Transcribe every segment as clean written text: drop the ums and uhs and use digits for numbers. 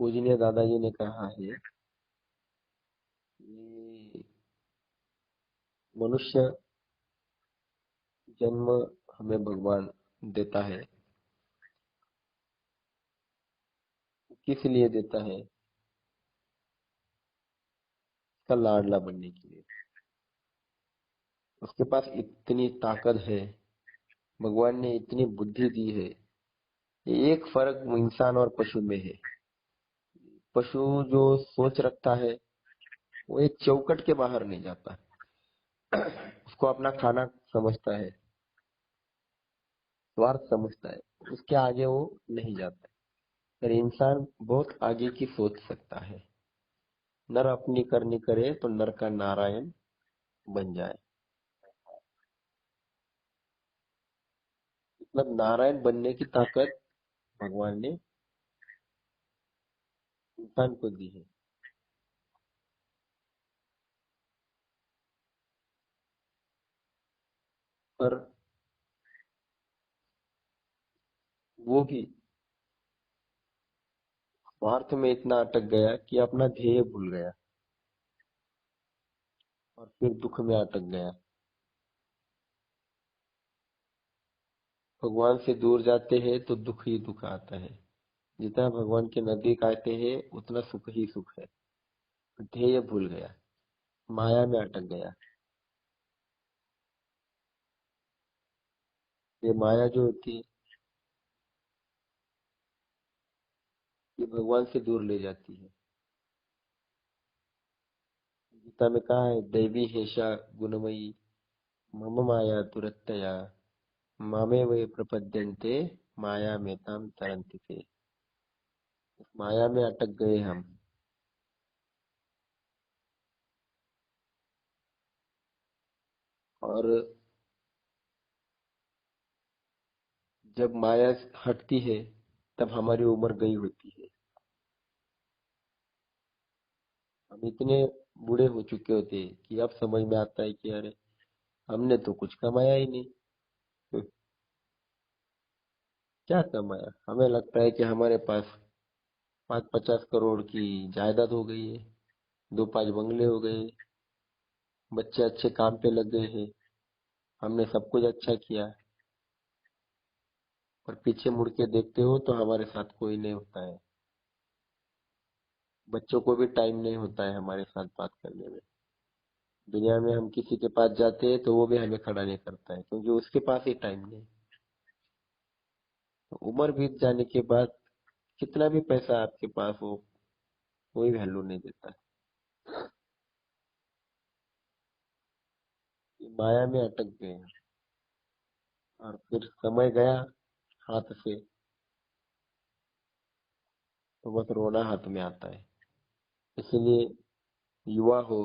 पूजनीय दादाजी ने कहा है कि मनुष्य जन्म हमें भगवान देता है। किस लिए देता है? इसका लाडला बनने के लिए। उसके पास इतनी ताकत है, भगवान ने इतनी बुद्धि दी है। ये एक फर्क इंसान और पशु में है। पशु जो सोच रखता है वो एक चौकट के बाहर नहीं जाता। उसको अपना खाना समझता है, स्वार्थ समझता है, उसके आगे वो नहीं जाता। पर इंसान बहुत आगे की सोच सकता है। नर अपनी करनी करे तो नर का नारायण बन जाए। मतलब नारायण बनने की ताकत भगवान ने इंसान को दी है। पर वो भी स्वार्थ में इतना अटक गया कि अपना ध्येय भूल गया और फिर दुख में अटक गया। भगवान से दूर जाते हैं तो दुख ही दुख आता है। जितना भगवान के नजदीक आते हैं उतना सुख ही सुख है। ध्येय भूल गया, माया में अटक गया। ये माया जो होती है ये भगवान से दूर ले जाती है। गीता में कहा है, दैवी हेषा गुणमयी मम माया दुरत्यया मामे वे प्रपद्यन्ते माया में ताम तरन्ति ते। माया में अटक गए हम। और जब माया हटती है तब हमारी उम्र गई होती है। हम इतने बूढ़े हो चुके होते हैं कि अब समझ में आता है कि अरे हमने तो कुछ कमाया ही नहीं। क्या कमाया? हमें लगता है कि हमारे पास 50 करोड़ की जायदाद हो गई है, 2 5 बंगले हो गए, बच्चे अच्छे काम पे लग गए हैं, हमने सब कुछ अच्छा किया। पर पीछे मुड़ के देखते हो तो हमारे साथ कोई नहीं होता है। बच्चों को भी टाइम नहीं होता है हमारे साथ बात करने में। दुनिया में हम किसी के पास जाते हैं तो वो भी हमें खड़ा नहीं करता है क्योंकि उसके पास ही टाइम नहीं। तो उम्र बीत जाने के बाद कितना भी पैसा आपके पास हो, कोई वैल्यू नहीं देता। ये माया में अटक गए हैं और फिर समय गया हाथ से तो बस रोना हाथ में आता है। इसलिए युवा हो,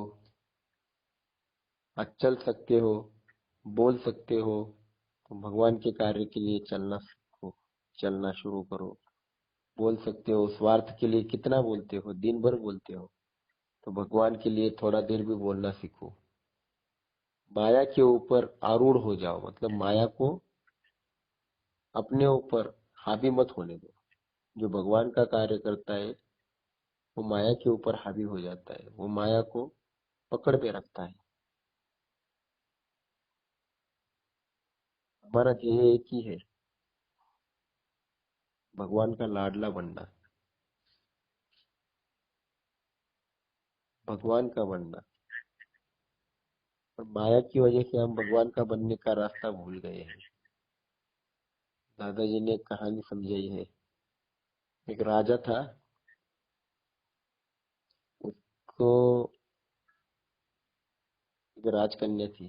आज चल सकते हो, बोल सकते हो तो भगवान के कार्य के लिए चलना सीखो, चलना शुरू करो। बोल सकते हो, स्वार्थ के लिए कितना बोलते हो, दिन भर बोलते हो, तो भगवान के लिए थोड़ा देर भी बोलना सीखो। माया के ऊपर आरूढ़ हो जाओ, मतलब माया को अपने ऊपर हावी मत होने दो। जो भगवान का कार्य करता है वो माया के ऊपर हावी हो जाता है, वो माया को पकड़ पे रखता है। हमारा ध्येय एक ही है, भगवान का लाडला बनना, भगवान का बनना। और माया की वजह से हम भगवान का बनने का रास्ता भूल गए हैं। दादाजी ने एक कहानी समझाई है। एक राजा था, उसको एक राजकन्या थी,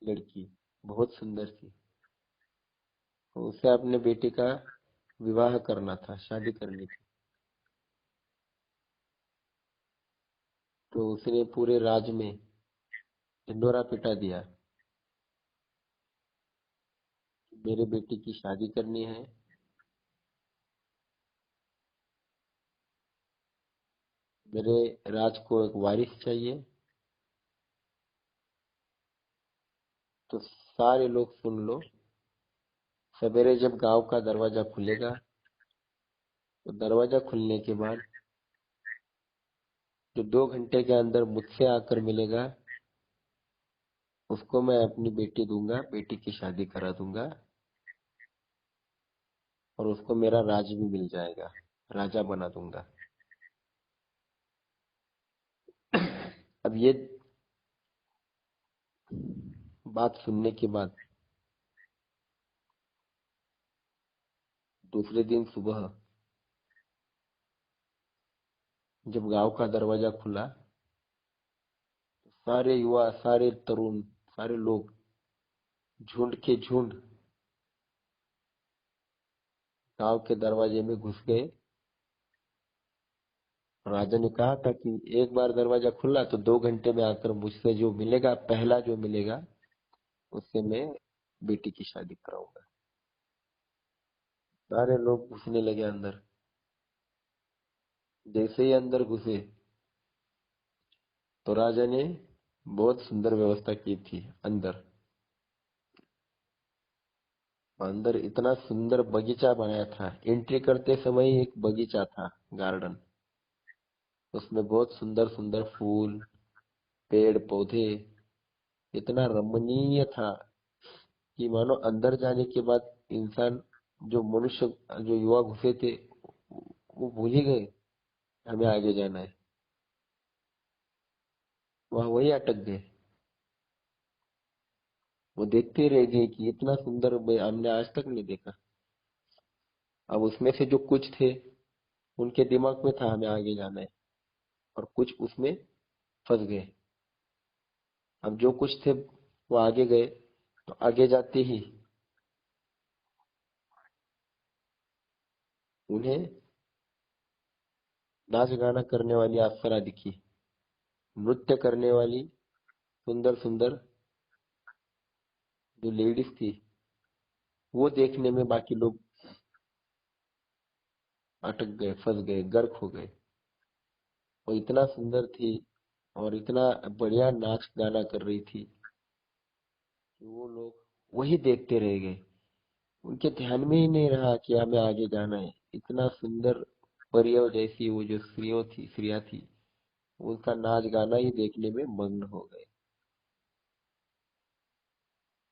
लड़की, बहुत सुंदर थी। तो उसे अपने बेटे का विवाह करना था, शादी करनी थी। तो उसने पूरे राज्य में ढिंढोरा पिटा दिया, मेरे बेटे की शादी करनी है, मेरे राज को एक वारिस चाहिए। तो सारे लोग सुन लो, सवेरे जब गांव का दरवाजा खुलेगा तो दरवाजा खुलने के बाद जो 2 घंटे के अंदर मुझसे आकर मिलेगा उसको मैं अपनी बेटी दूंगा, बेटी की शादी करा दूंगा और उसको मेरा राज भी मिल जाएगा, राजा बना दूंगा। अब ये बात सुनने के बाद दूसरे दिन सुबह जब गांव का दरवाजा खुला, सारे युवा, सारे तरुण, सारे लोग झुंड के झुंड गांव के दरवाजे में घुस गए। राजा ने कहा था कि एक बार दरवाजा खुला तो 2 घंटे में आकर मुझसे जो मिलेगा, पहला जो मिलेगा उससे मैं बेटी की शादी कराऊंगा। सारे लोग घुसने लगे अंदर। जैसे ही अंदर घुसे तो राजा ने बहुत सुंदर व्यवस्था की थी। अंदर अंदर इतना सुंदर बगीचा बनाया था। एंट्री करते समय ही एक बगीचा था, गार्डन। उसमें बहुत सुंदर सुंदर फूल, पेड़ पौधे, इतना रमणीय था कि मानो अंदर जाने के बाद इंसान, जो मनुष्य, जो युवा घुसे थे, वो भूल ही गए हमें आगे जाना है। वहां वही अटक गए। वो देखते रह गए कि इतना सुंदर हमने आज तक नहीं देखा। अब उसमें से जो कुछ थे उनके दिमाग में था हमें आगे जाना है, और कुछ उसमें फंस गए। अब जो कुछ थे वो आगे गए, तो आगे जाते ही उन्हें नाच गाना करने वाली अप्सरा दिखी, नृत्य करने वाली सुंदर सुंदर जो लेडीज थी, वो देखने में बाकी लोग अटक गए, फंस गए, गर्क हो गए। वो इतना सुंदर थी और इतना बढ़िया नाच गाना कर रही थी कि वो लोग वही देखते रह गए। उनके ध्यान में ही नहीं रहा कि हमें आगे जाना है। इतना सुंदर परियों जैसी वो जो स्त्रियां थी, उनका नाच गाना ही देखने में मग्न हो गए।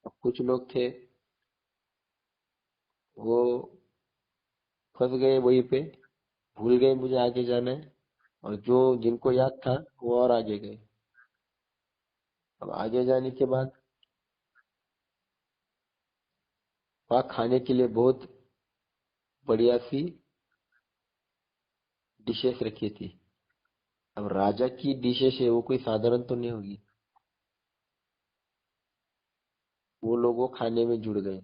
अब कुछ लोग थे, वो फंस गए वहीं पे, भूल गए मुझे आगे जाना है। और जो जिनको याद था वो और आगे गए। अब आगे जाने के बाद वहाँ खाने के लिए बहुत बढ़िया सी डिशेस रखी थी। अब राजा की डिशेस है, वो कोई साधारण तो नहीं होगी। वो लोग वो खाने में जुड़ गए।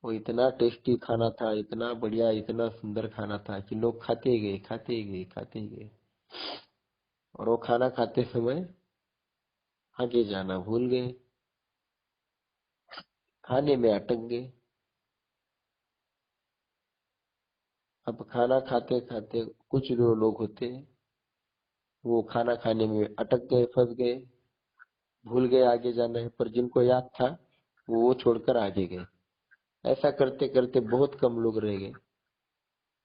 वो इतना टेस्टी खाना था, इतना बढ़िया, इतना सुंदर खाना था कि लोग खाते ही गए, खाते ही गए, खाते ही गए। और वो खाना खाते समय आगे जाना भूल गए, खाने में अटक गए। अब खाना खाते खाते कुछ जो लोग होते हैं, वो खाना खाने में अटक गए, फंस गए, भूल गए आगे जाना है। पर जिनको याद था वो छोड़कर आगे गए। ऐसा करते करते बहुत कम लोग रह गए।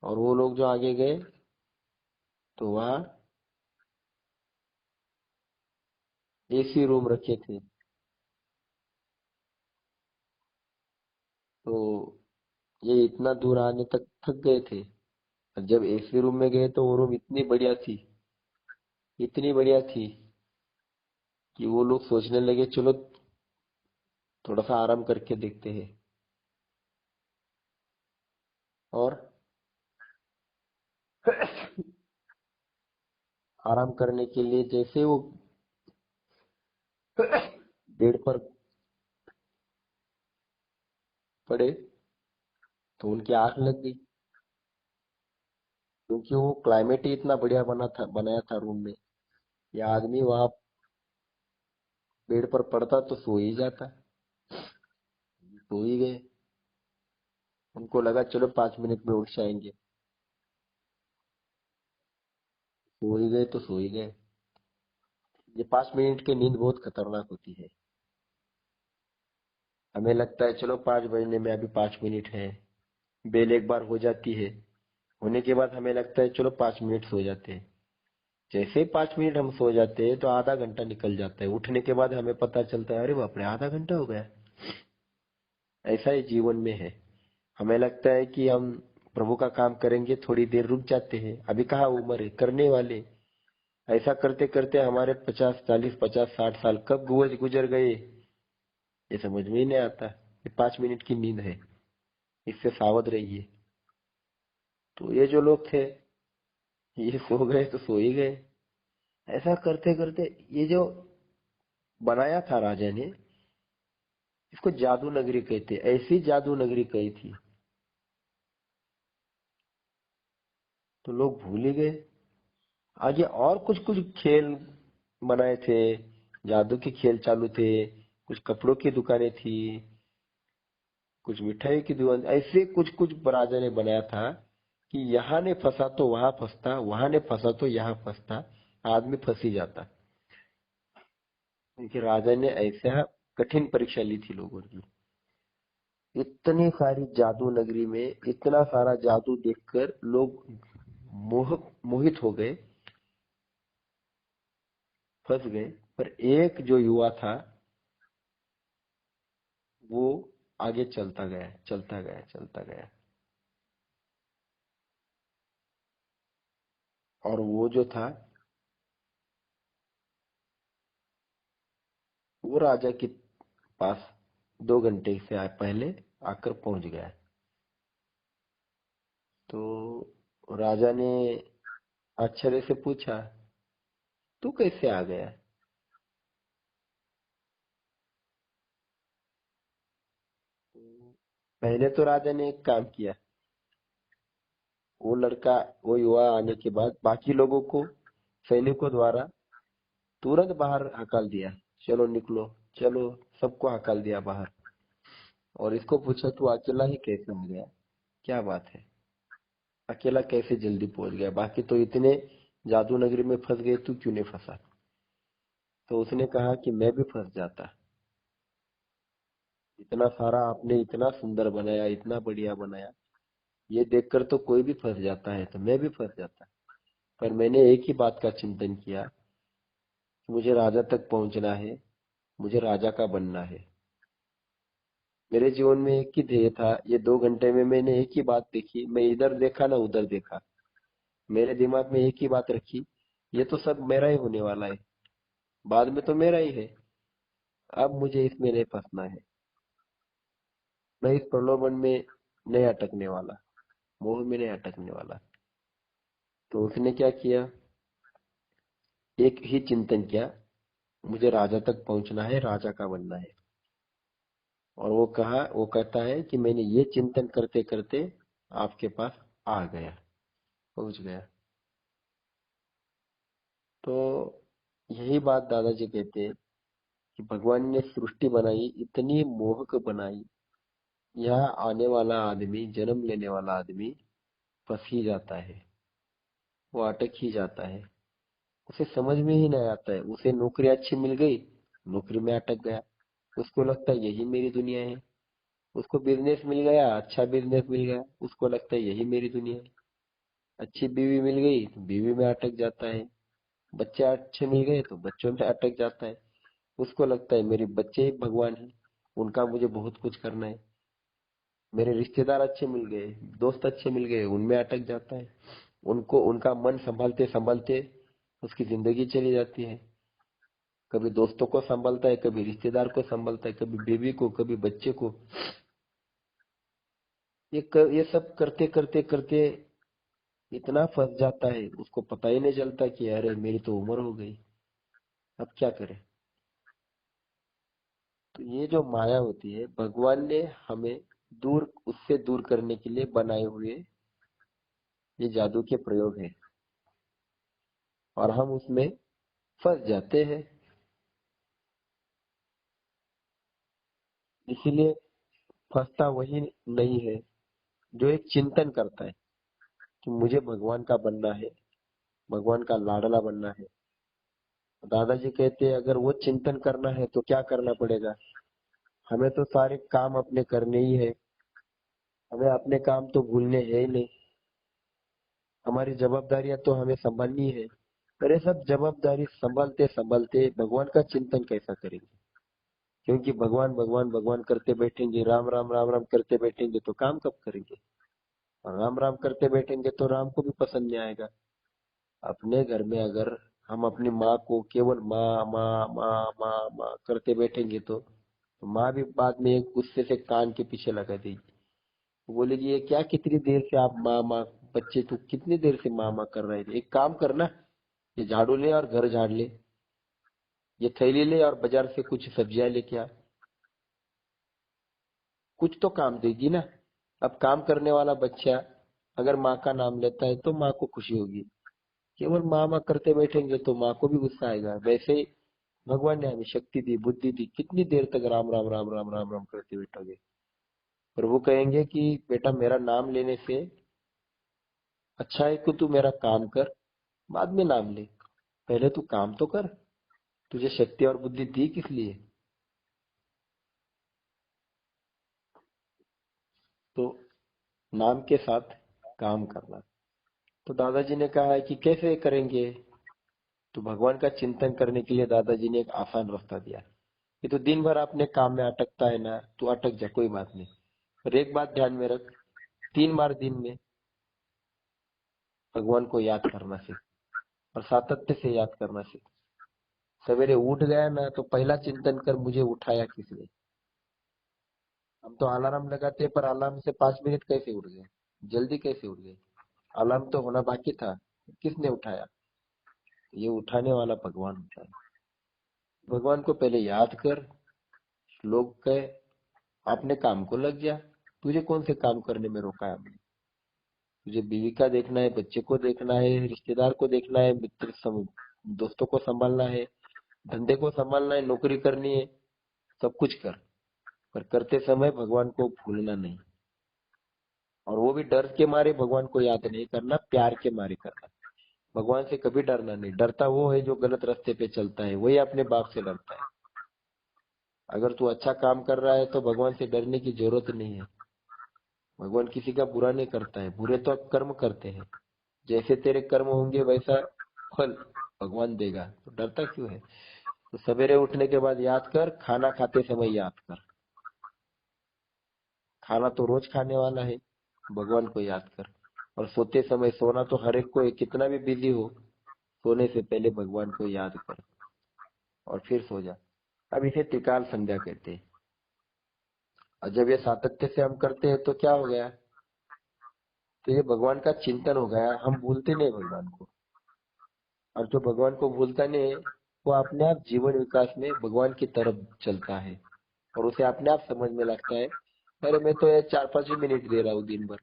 और वो लोग जो आगे गए तो वहाँ एसी रूम रखे थे। तो ये इतना दूर आने तक थक गए थे। और जब एसी रूम में गए तो वो रूम इतनी बढ़िया थी, इतनी बढ़िया थी कि वो लोग सोचने लगे चलो थोड़ा सा आराम करके देखते हैं। और आराम करने के लिए जैसे वो बेड पर पड़े तो उनकी आंख लग गई, क्योंकि वो क्लाइमेट ही इतना बढ़िया बनाया था रूम में। ये आदमी वहां बेड पर पड़ता तो सो ही जाता। सो ही गए। उनको लगा चलो 5 मिनट में उठ जाएंगे। सो ही गए तो सो ही गए। ये 5 मिनट की नींद बहुत खतरनाक होती है। हमें लगता है चलो 5 बजने में अभी 5 मिनट है, बेल एक बार हो जाती है। होने के बाद हमें लगता है चलो 5 मिनट सो जाते हैं। जैसे ही 5 मिनट हम सो जाते हैं तो आधा घंटा निकल जाता है। उठने के बाद हमें पता चलता है, अरे बाप रे, आधा घंटा हो गया। ऐसा ही जीवन में है। हमें लगता है कि हम प्रभु का काम करेंगे, थोड़ी देर रुक जाते हैं, अभी कहाँ उम्र है करने वाले। ऐसा करते करते हमारे 50 40 50 60 साल कब गुजर गए, ये समझ में ही नहीं आता। ये 5 मिनट की नींद है, इससे सावध रहिए। तो ये जो लोग थे, ये सो गए तो सो ही गए। ऐसा करते करते ये जो बनाया था राजा ने, इसको जादू नगरी कहते। ऐसी जादू नगरी कही थी, तो लोग भूल ही गए। आगे और कुछ कुछ खेल बनाए थे, जादू के खेल चालू थे। कुछ कपड़ों की दुकानें थी, कुछ मिठाई की दुकान, ऐसे कुछ कुछ राजा ने बनाया था कि यहाँ ने फंसा तो वहां फंसता, वहां ने फंसा तो यहाँ फंसता, आदमी फंस ही जाता। क्योंकि राजा ने ऐसा कठिन परीक्षा ली थी लोगों की। इतनी सारी जादू नगरी में इतना सारा जादू देखकर लोग मोहित हो गए, फंस गए। पर एक जो युवा था, वो आगे चलता गया, चलता गया, चलता गया। और वो जो था, वो राजा के पास 2 घंटे से पहले आकर पहुंच गया। तो राजा ने आश्चर्य से पूछा, तू कैसे आ गया? पहले तो राजा ने एक काम किया। वो लड़का, वो युवा आने के बाद बाकी लोगों को सैनिकों द्वारा तुरंत बाहर हकाल दिया। चलो निकलो, चलो। सबको हकाल दिया बाहर। और इसको पूछा, तू अकेला ही कैसे आ गया? क्या बात है, अकेला कैसे जल्दी पहुंच गया? बाकी तो इतने जादू नगरी में फंस गए, तू क्यों नहीं फंसा? तो उसने कहा कि मैं भी फंस जाता। इतना सारा आपने इतना सुंदर बनाया, इतना बढ़िया बनाया, ये देखकर तो कोई भी फंस जाता है, तो मैं भी फंस जाता। पर मैंने एक ही बात का चिंतन किया कि मुझे राजा तक पहुंचना है, मुझे राजा का बनना है। मेरे जीवन में एक ही ध्येय था। ये 2 घंटे में मैंने एक ही बात देखी, मैं इधर देखा ना उधर देखा। मेरे दिमाग में एक ही बात रखी, ये तो सब मेरा ही होने वाला है, बाद में तो मेरा ही है। अब मुझे इसमें नहीं फंसना है, मैं इस प्रलोभन में नहीं अटकने वाला, मोह में नहीं अटकने वाला। तो उसने क्या किया, एक ही चिंतन किया, मुझे राजा तक पहुंचना है, राजा का बनना है। और वो कहता है कि मैंने ये चिंतन करते करते आपके पास आ गया, पहुंच गया। तो यही बात दादाजी कहते हैं कि भगवान ने सृष्टि बनाई, इतनी मोहक बनाई, यहाँ आने वाला आदमी, जन्म लेने वाला आदमी फंस ही जाता है, वो अटक ही जाता है। उसे समझ में ही नहीं आता है। उसे नौकरी अच्छी मिल गई, नौकरी में अटक गया, उसको लगता है यही मेरी दुनिया है। उसको बिजनेस मिल गया, अच्छा बिजनेस मिल गया, उसको लगता है यही मेरी दुनिया है। अच्छी बीवी मिल गई तो बीवी में अटक जाता है। बच्चे अच्छे मिल गए तो बच्चों में अटक जाता है। उसको लगता है मेरे बच्चे ही भगवान है, उनका मुझे बहुत कुछ करना है। मेरे रिश्तेदार अच्छे मिल गए, दोस्त अच्छे मिल गए, उनमें अटक जाता है। उनको उनका मन संभालते संभालते उसकी जिंदगी चली जाती है। कभी दोस्तों को संभालता है, कभी रिश्तेदार को संभालता है, कभी बीवी को, कभी बच्चे को। ये सब करते करते करते इतना फंस जाता है, उसको पता ही नहीं चलता कि अरे मेरी तो उम्र हो गई, अब क्या करें। तो ये जो माया होती है, भगवान ने हमें दूर, उससे दूर करने के लिए बनाए हुए ये जादू के प्रयोग है। और हम उसमें फंस जाते हैं। इसीलिए फंसता वही नहीं है जो एक चिंतन करता है कि मुझे भगवान का बनना है, भगवान का लाडला बनना है। दादाजी कहते हैं, अगर वो चिंतन करना है तो क्या करना पड़ेगा? हमें तो सारे काम अपने करने ही है, हमें अपने काम तो भूलने हैं ही नहीं। हमारी जवाबदारियां तो हमें संभालनी है, पर ये सब जवाबदारी संभालते संभालते भगवान का चिंतन कैसा करेंगे? क्योंकि भगवान भगवान भगवान करते बैठेंगे, राम राम राम राम करते बैठेंगे तो काम कब करेंगे? और राम राम करते बैठेंगे तो राम को भी पसंद नहीं आएगा। अपने घर में अगर हम अपनी माँ को केवल माँ माँ माँ माँ माँ करते बैठेंगे तो माँ भी बाद में एक गुस्से से कान के पीछे लगा देगी। वो बोलेगी ये क्या, कितनी देर से आप माँ माँ, बच्चे तू कितनी देर से माँ माँ कर रहे थे, एक काम करना, ये झाड़ू ले और घर झाड़ ले, ये थैली ले और बाजार से कुछ सब्जियां लेके आ। कुछ तो काम देगी ना। अब काम करने वाला बच्चा अगर माँ का नाम लेता है तो माँ को खुशी होगी। केवल माँ माँ करते बैठेंगे तो माँ को भी गुस्सा आएगा। वैसे ही भगवान ने हमें शक्ति दी, बुद्धि दी, कितनी देर तक राम राम राम राम राम राम करते बैठोगे? प्रभु कहेंगे कि बेटा मेरा नाम लेने से अच्छा है कि तू मेरा काम कर, बाद में नाम ले, पहले तू काम तो कर। तुझे शक्ति और बुद्धि दी किस लिए? तो नाम के साथ काम करना। तो दादाजी ने कहा है कि कैसे करेंगे? तो भगवान का चिंतन करने के लिए दादाजी ने एक आसान रास्ता दिया। ये तो दिन भर अपने काम में अटकता है ना, तू अटक जा, कोई बात नहीं, पर एक बात ध्यान में रख, 3 बार दिन में भगवान को याद करना सीख, और सातत्य से याद करना सीख। सवेरे उठ गया ना तो पहला चिंतन कर, मुझे उठाया किसने? हम तो अलार्म लगाते हैं, पर अलार्म से 5 मिनट कैसे उठ गए, जल्दी कैसे उठ गए? अलार्म तो होना बाकी था, किसने उठाया? ये उठाने वाला भगवान होता है। भगवान को पहले याद कर। लोग कहे अपने काम को लग जा, तुझे कौन से काम करने में रोका है हमने? तुझे बीवी का देखना है, बच्चे को देखना है, रिश्तेदार को देखना है, दोस्तों को संभालना है, धंधे को संभालना है, नौकरी करनी है, सब कुछ कर, पर करते समय भगवान को भूलना नहीं। और वो भी डर के मारे भगवान को याद नहीं करना, प्यार के मारे करना। भगवान से कभी डरना नहीं। डरता वो है जो गलत रास्ते पे चलता है, वही अपने बाप से डरता है। अगर तू अच्छा काम कर रहा है तो भगवान से डरने की जरूरत नहीं है। भगवान किसी का बुरा नहीं करता है, बुरे तो कर्म करते हैं। जैसे तेरे कर्म होंगे वैसा फल भगवान देगा, तो डरता क्यों है? तो सवेरे उठने के बाद याद कर, खाना खाते समय याद कर। खाना तो रोज खाने वाला है, भगवान को याद कर। और सोते समय, सोना तो हर एक को है, कितना भी बिजी हो, सोने से पहले भगवान को याद कर और फिर सो जा। अब इसे त्रिकाल संध्या कहते हैं। और जब ये सातत्य से हम करते हैं तो क्या हो गया? तो ये भगवान का चिंतन हो गया, हम भूलते नहीं भगवान को। और जो भगवान को भूलता नहीं है, वो अपने आप जीवन विकास में भगवान की तरफ चलता है, और उसे अपने आप समझ में लगता है, अरे मैं तो ये 4-5 मिनट दे रहा हूँ दिन भर,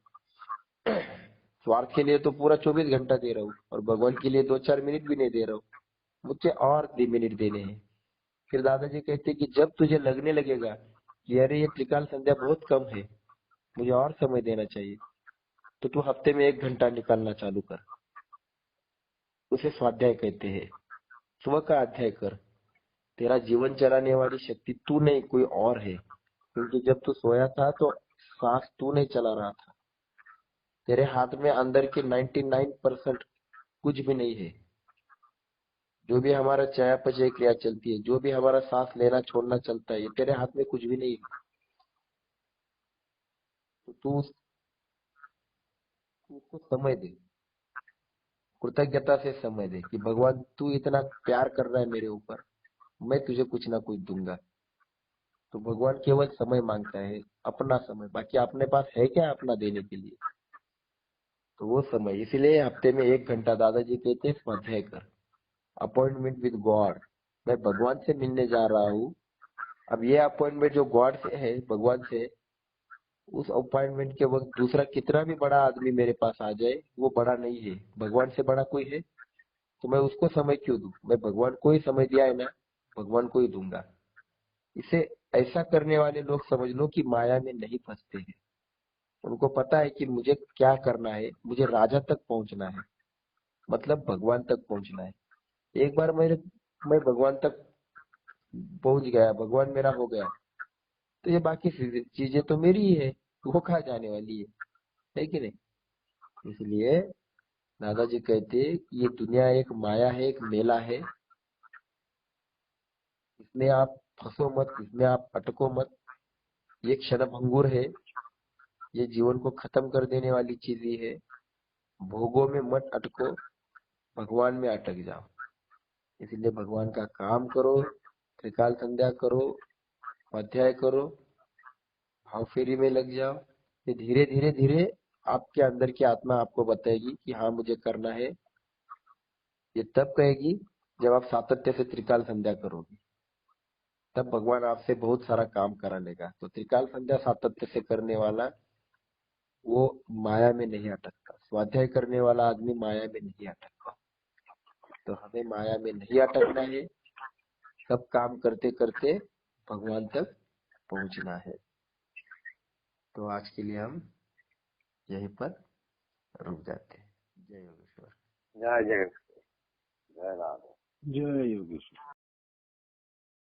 स्वार्थ के लिए तो पूरा 24 घंटा दे रहा हूँ, और भगवान के लिए 2-4 मिनट भी नहीं दे रहा हूँ, मुझे और 2 मिनट देने हैं। फिर दादाजी कहते कि जब तुझे लगने लगेगा कि अरे ये त्रिकाल संध्या बहुत कम है, मुझे और समय देना चाहिए, तो तू हफ्ते में 1 घंटा निकालना चालू कर। उसे स्वाध्याय कहते हैं। स्व का अध्याय कर। तेरा जीवन चलाने वाली शक्ति तू नहीं, कोई और है। क्योंकि जब तू सोया था तो सांस तू नहीं चला रहा था। तेरे हाथ में अंदर के 99% कुछ भी नहीं है। जो भी हमारा चयापचय क्रिया चलती है, जो भी हमारा सांस लेना छोड़ना चलता है, ये तेरे हाथ में कुछ भी नहीं है। तो तू उसको समय दे, कृतज्ञता से समय दे कि भगवान तू इतना प्यार कर रहा है मेरे ऊपर, मैं तुझे कुछ ना कुछ दूंगा। तो भगवान केवल समय मांगता है, अपना समय, बाकी अपने पास है क्या अपना देने के लिए? तो वो समय, इसीलिए हफ्ते में 1 घंटा दादाजी कहते हैं स्वाध्याय कर। अपॉइंटमेंट विद गॉड, मैं भगवान से मिलने जा रहा हूँ। अब ये अपॉइंटमेंट जो गॉड से है, भगवान से, उस अपॉइंटमेंट के वक्त दूसरा कितना भी बड़ा आदमी मेरे पास आ जाए, वो बड़ा नहीं है। भगवान से बड़ा कोई है तो मैं उसको समय क्यों दूं? मैं भगवान को ही समय दिया है ना, भगवान को ही दूंगा। इसे ऐसा करने वाले लोग समझ लो कि माया में नहीं फंसते हैं। उनको पता है कि मुझे क्या करना है, मुझे राजा तक पहुंचना है, मतलब भगवान तक पहुंचना है। एक बार मैं भगवान तक पहुंच गया, भगवान मेरा हो गया, तो ये बाकी चीजें तो मेरी ही है, वो कहाँ जाने वाली है कि नहीं? इसलिए दादाजी कहते हैं कि ये दुनिया एक माया है, एक मेला है। इसमें आप फंसो मत, इसमें आप अटको मत। ये क्षणभंगुर है। ये जीवन को खत्म कर देने वाली चीज ही है। भोगों में मत अटको, भगवान में अटक जाओ। इसलिए भगवान का काम करो, त्रिकाल संध्या करो, स्वाध्याय करो, भाव फेरी में लग जाओ। ये धीरे धीरे धीरे आपके अंदर की आत्मा आपको बताएगी कि हाँ मुझे करना है। ये तब कहेगी जब आप सातत्य से त्रिकाल संध्या करोगे। तब भगवान आपसे बहुत सारा काम करा लेगा। तो त्रिकाल संध्या सातत्य से करने वाला वो माया में नहीं अटकता। स्वाध्याय करने वाला आदमी माया में नहीं अटकता। तो हमें माया में नहीं अटकना है। सब काम करते करते भगवान तक पहुंचना है। तो आज के लिए हम यहीं पर रुक जाते हैं। जय योगेश्वर। जय जगत, जय राधे। जय योगेश्वर।